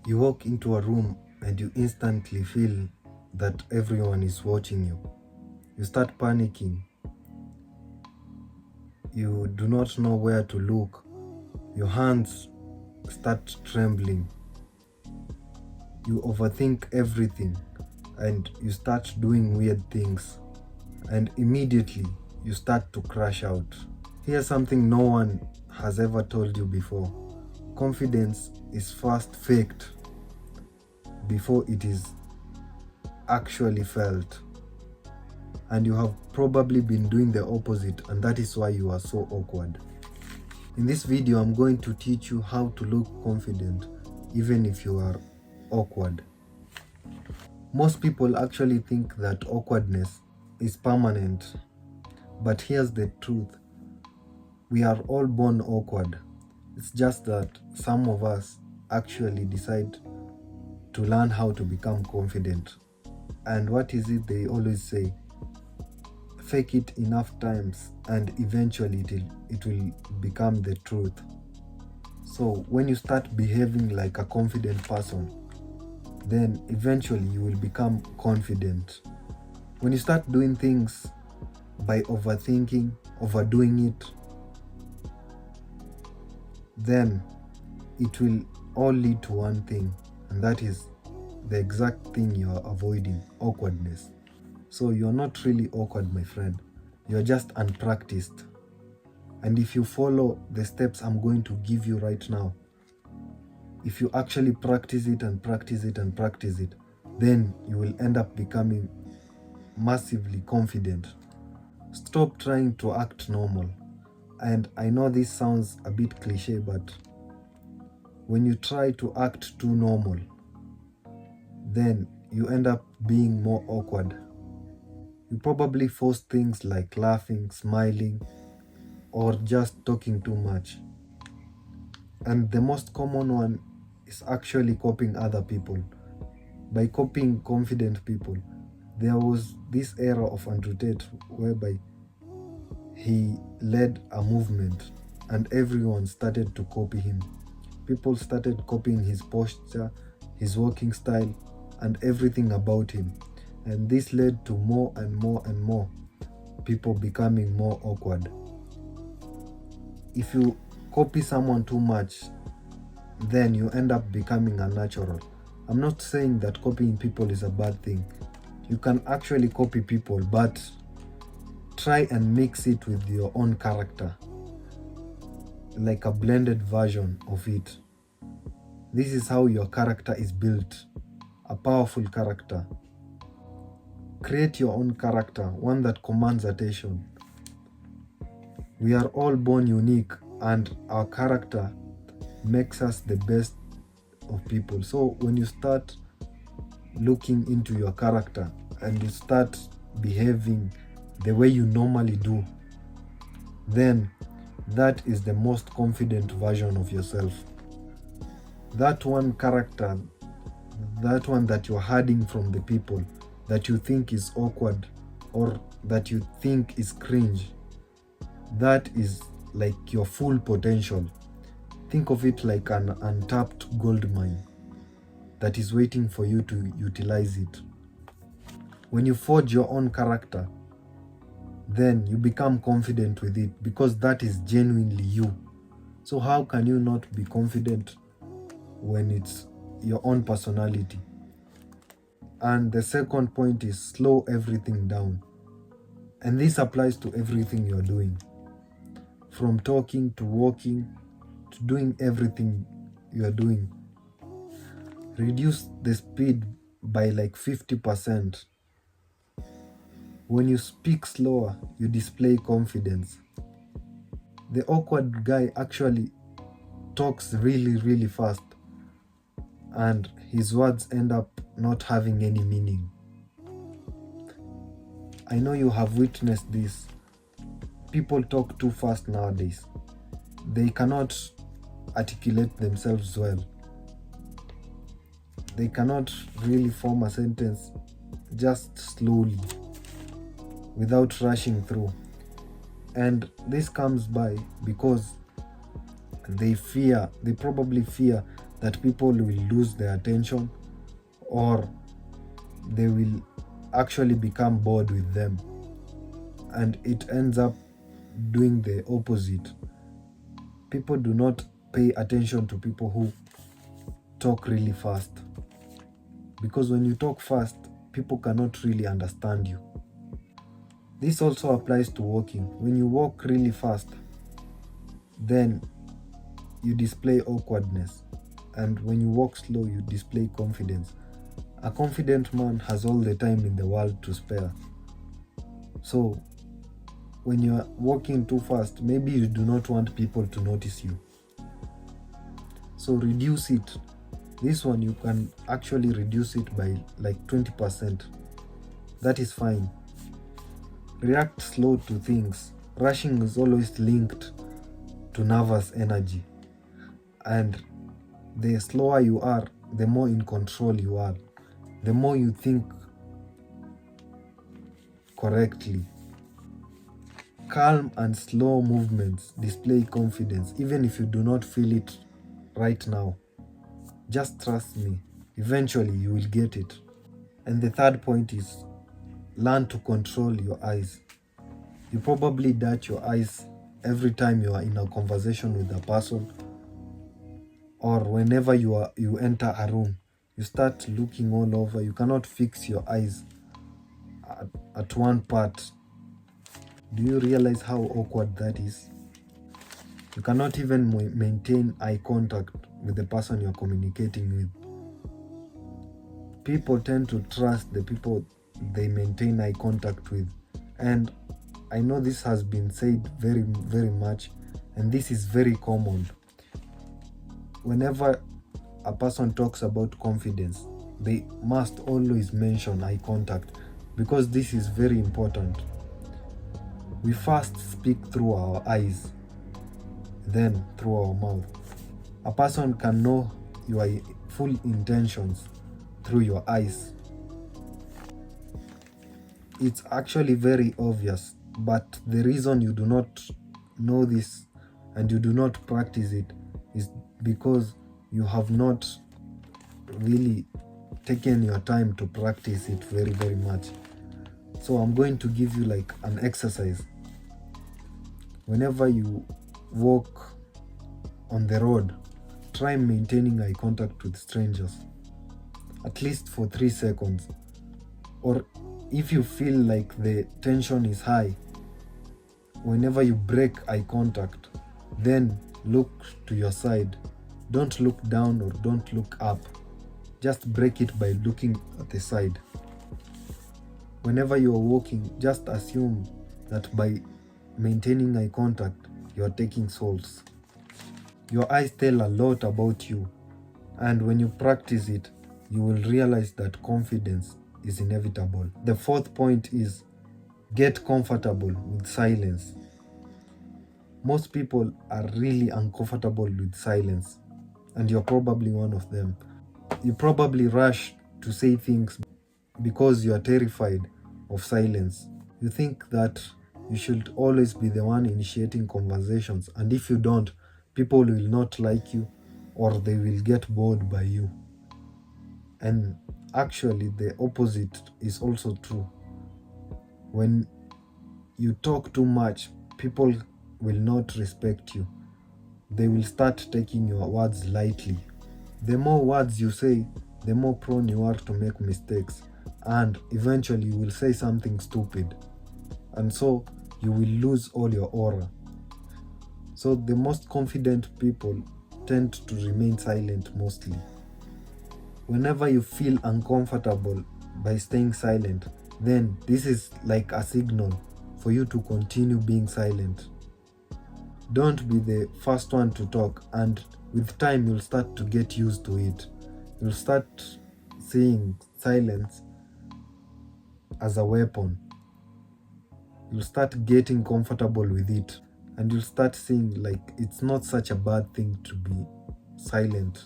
You walk into a room and you instantly feel that everyone is watching you. You start panicking. You do not know where to look. Your hands start trembling. You overthink everything and you start doing weird things. And immediately you start to crash out. Here's something no one has ever told you before. Confidence is first faked before it is actually felt. And you have probably been doing the opposite, and that is why you are so awkward. In this video, I'm going to teach you how to look confident even if you are awkward. Most people actually think that awkwardness is permanent, but here's the truth. We are all born awkward. It's just that some of us actually decide to learn how to become confident. And what is it they always say? Fake it enough times and eventually it will become the truth. So when you start behaving like a confident person, then eventually you will become confident. When you start doing things by overthinking, overdoing it, then it will all lead to one thing, and that is the exact thing you are avoiding: awkwardness. So you're not really awkward, my friend. You're just unpracticed. And if you follow the steps I'm going to give you right now, if you actually practice it and practice it and practice it, then you will end up becoming massively confident. Stop trying to act normal. And I know this sounds a bit cliche, but when you try to act too normal, then you end up being more awkward. You probably force things like laughing, smiling, or just talking too much. And the most common one is actually copying other people. By copying confident people, there was this era of Andrew Tate whereby he led a movement and everyone started to copy him. People started copying his posture, his walking style, and everything about him. And this led to more and more and more people becoming more awkward. If you copy someone too much, then you end up becoming unnatural. I'm not saying that copying people is a bad thing. You can actually copy people, but try and mix it with your own character, like a blended version of it. This is how your character is built, a powerful character. Create your own character, one that commands attention. We are all born unique, and our character makes us the best of people. So when you start looking into your character and you start behaving the way you normally do, then that is the most confident version of yourself. That one character, that one that you're hiding from the people, that you think is awkward or that you think is cringe, that is like your full potential. Think of it like an untapped gold mine that is waiting for you to utilize it. When you forge your own character, then you become confident with it because that is genuinely you. So how can you not be confident when it's your own personality? And the second point is slow everything down. And this applies to everything you're doing. From talking to walking to doing everything you're doing. Reduce the speed by like 50%. When you speak slower, you display confidence. The awkward guy actually talks really, really fast, and his words end up not having any meaning. I know you have witnessed this. People talk too fast nowadays. They cannot articulate themselves well. They cannot really form a sentence just slowly without rushing through. And this comes by because they probably fear that people will lose their attention, or they will actually become bored with them, and it ends up doing the opposite. People do not pay attention to people who talk really fast, because when you talk fast, people cannot really understand you. This also applies to walking. When you walk really fast, then you display awkwardness, and when you walk slow, you display confidence. A confident man has all the time in the world to spare. So when you're walking too fast, maybe you do not want people to notice you. So reduce it. This one, you can actually reduce it by like 20%. That is fine. React slow to things. Rushing is always linked to nervous energy. And the slower you are, the more in control you are. The more you think correctly. Calm and slow movements display confidence, even if you do not feel it right now. Just trust me, eventually you will get it. And the third point is learn to control your eyes. You probably dart your eyes every time you are in a conversation with a person, or whenever you enter a room. You start looking all over. You cannot fix your eyes at one part. Do you realize how awkward that is? You cannot even maintain eye contact with the person you're communicating with. People tend to trust the people they maintain eye contact with. And I know this has been said very, very much, and this is very common. Whenever a person talks about confidence, they must always mention eye contact, because this is very important. We first speak through our eyes, then through our mouth. A person can know your full intentions through your eyes. It's actually very obvious, but the reason you do not know this and you do not practice it is because you have not really taken your time to practice it very, very much. So I'm going to give you like an exercise. Whenever you walk on the road, try maintaining eye contact with strangers, at least for 3 seconds. Or if you feel like the tension is high, whenever you break eye contact, then look to your side. Don't look down or don't look up. Just break it by looking at the side. Whenever you are walking, just assume that by maintaining eye contact, you are taking souls. Your eyes tell a lot about you, and when you practice it, you will realize that confidence is inevitable. The fourth point is get comfortable with silence. Most people are really uncomfortable with silence, and you're probably one of them. You probably rush to say things because you are terrified of silence. You think that you should always be the one initiating conversations, and if you don't, people will not like you or they will get bored by you. And actually, the opposite is also true. When you talk too much, people will not respect you. They will start taking your words lightly. The more words you say, the more prone you are to make mistakes, and eventually you will say something stupid, and so you will lose all your aura. So the most confident people tend to remain silent mostly. Whenever you feel uncomfortable by staying silent, then this is like a signal for you to continue being silent. Don't be the first one to talk, and with time you'll start to get used to it. You'll start seeing silence as a weapon. You'll start getting comfortable with it, and you'll start seeing like it's not such a bad thing to be silent.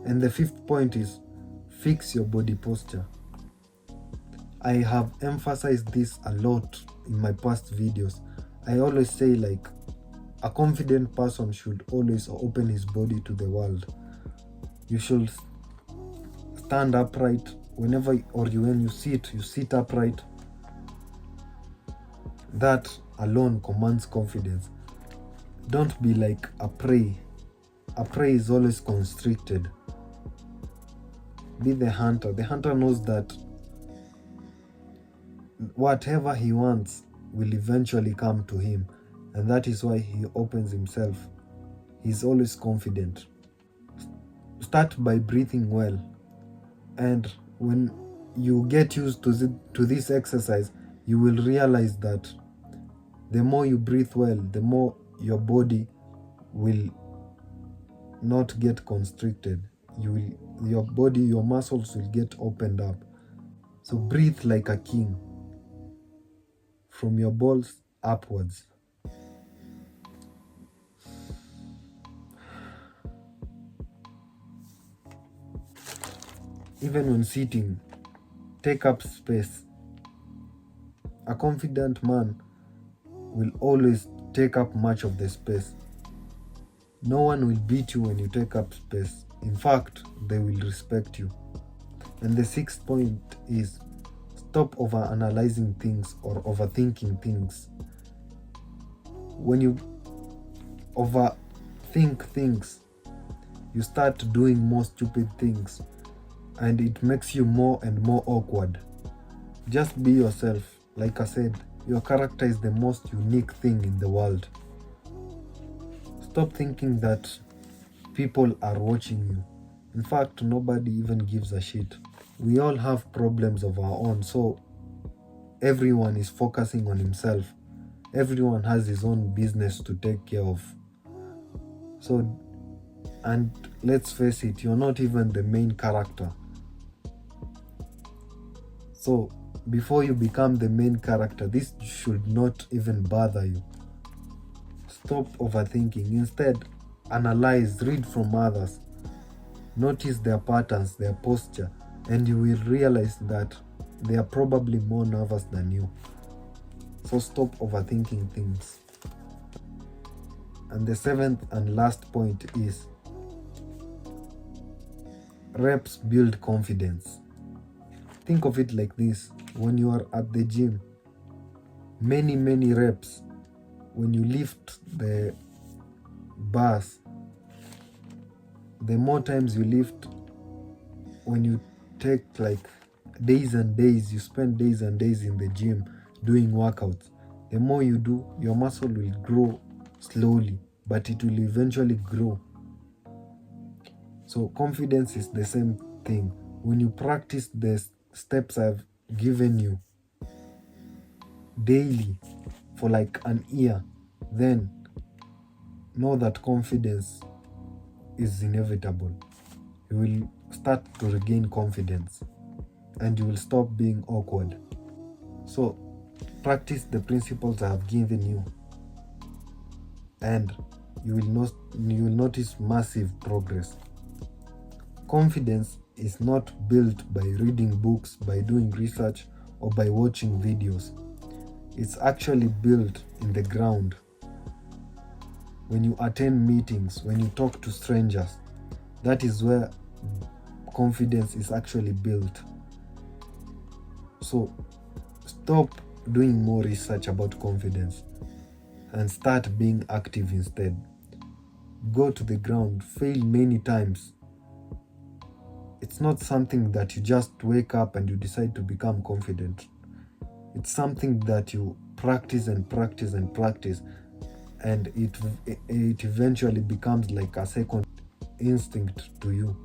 And the fifth point is fix your body posture. I have emphasized this a lot in my past videos. I always say like a confident person should always open his body to the world. You should stand upright whenever, or when you sit upright. That alone commands confidence. Don't be like a prey. A prey is always constricted. Be the hunter. The hunter knows that whatever he wants will eventually come to him, and that is why he opens himself. He's always confident. Start by breathing well, and when you get used to this exercise, you will realize that the more you breathe well, the more your body will not get constricted. Your muscles will get opened up. So breathe like a king, from your balls upwards. Even when sitting, take up space. A confident man will always take up much of the space. No one will beat you when you take up space. In fact, they will respect you. And the sixth point is, stop over-analyzing things or overthinking things. When you overthink things, you start doing more stupid things, and it makes you more and more awkward. Just be yourself. Like I said, your character is the most unique thing in the world. Stop thinking that people are watching you. In fact, nobody even gives a shit. We all have problems of our own, so everyone is focusing on himself. Everyone has his own business to take care of. So, and let's face it, you're not even the main character. So, before you become the main character, this should not even bother you. Stop overthinking. Instead, analyze, read from others. Notice their patterns, their posture, and you will realize that they are probably more nervous than you. So stop overthinking things. And the seventh and last point is, reps build confidence. Think of it like this. When you are at the gym, many reps, when you lift the bars, the more times you lift, when you take like days and days, you spend days and days in the gym doing workouts, the more you do, your muscle will grow slowly, but it will eventually grow. So confidence is the same thing. When you practice the steps I've given you daily for like an year, then know that confidence is inevitable. You will start to regain confidence, and you will stop being awkward. So practice the principles I have given you, and you will notice massive progress. Confidence is not built by reading books, by doing research, or by watching videos. It's actually built in the ground. When you attend meetings, when you talk to strangers, that is where confidence is actually built. So stop doing more research about confidence and start being active instead. Go to the ground, fail many times. It's not something that you just wake up and you decide to become confident. It's something that you practice and practice and practice, and it eventually becomes like a second instinct to you.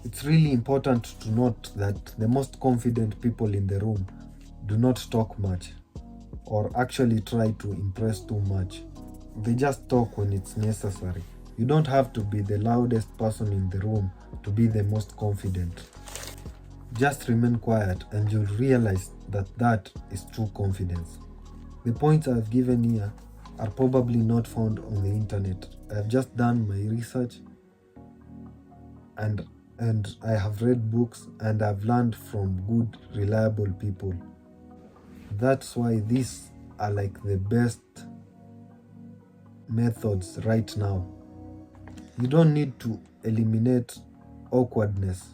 It's really important to note that the most confident people in the room do not talk much or actually try to impress too much. They just talk when it's necessary. You don't have to be the loudest person in the room to be the most confident. Just remain quiet and you'll realize that is true confidence. The points I've given here are probably not found on the internet. I've just done my research and I have read books and I've learned from good, reliable people. That's why these are like the best methods right now. You don't need to eliminate awkwardness.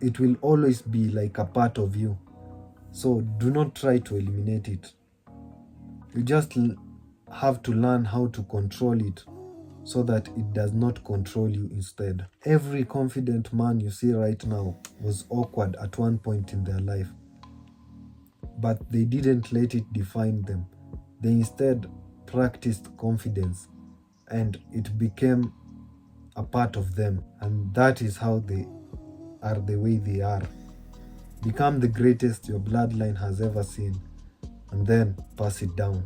It will always be like a part of you. So do not try to eliminate it. You just have to learn how to control it so that it does not control you instead. Every confident man you see right now was awkward at one point in their life, but they didn't let it define them. They instead practiced confidence and it became a part of them, and that is how they are the way they are. Become the greatest your bloodline has ever seen, and then pass it down.